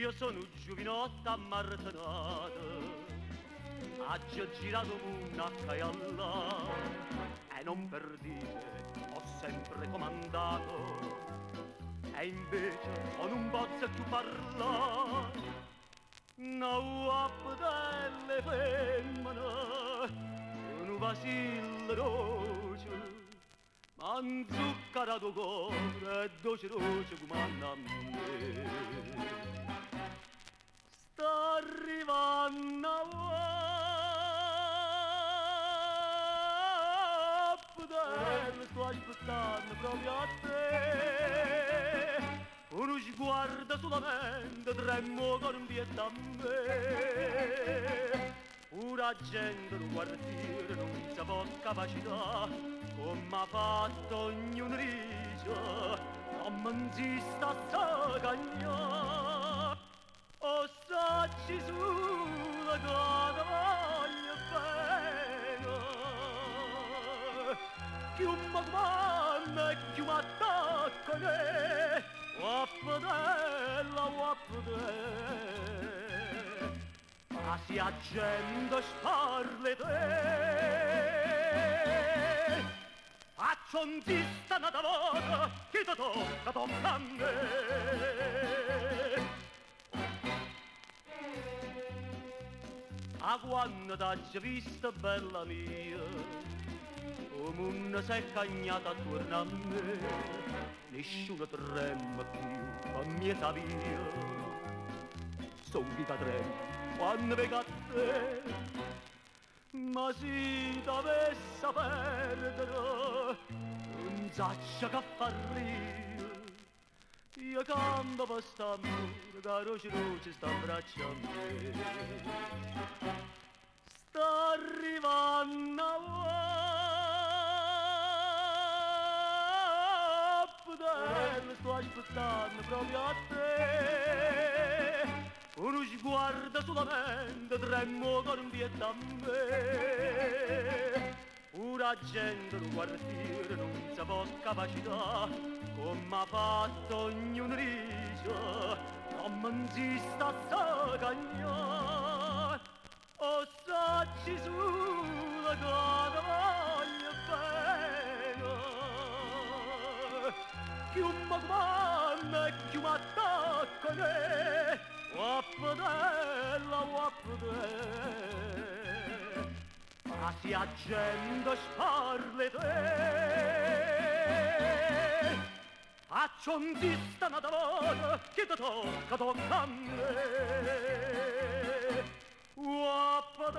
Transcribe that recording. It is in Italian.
Io sono giovinotta ammartanata, ho girato una caialla e non per dire ho sempre comandato, e invece con un bozzo più parla. Una uappa delle femmine, un vasillo roce, ma zuccherato cuore e dolce roce come a me. Sta arrivando a sto aspettando proprio a te. Uno sguardo solamente, tremo con un piede a me. Pura gente del quartiere non sa po' capacità, come ha fatto ognuno dice, non mi si sta a cagnare. O sacci sulla cosa voglio bene, chi mi comanda e chi mi attacca ne, guappadella, ma si accende sparle te, faccio un zista nata volta, chi ti tocca a me. A quando t'ha vista bella mia, come una si è cagnata attorno a me, nessuno trema più, a mia via. Son vita trema quando vengo a te, ma se dovesse perdere, non saccia che fa rio. Io campo per st'amore, caro ci sta abbraccia a me. Sta arrivando a poter, sto aspettando proprio a te. Uno sguardo solamente, tremo con un piede a me. Pura gente del quartiere non sa po' capacità, come ha fatto ognuno dice, non mi si sta a cagnare. O sacci sulla cosa voglio bene, chi mi comanda e chi mi attacca ne, guappadella, ma si accende sparle te, faccio un zista nata volta, che ti tocca a me. What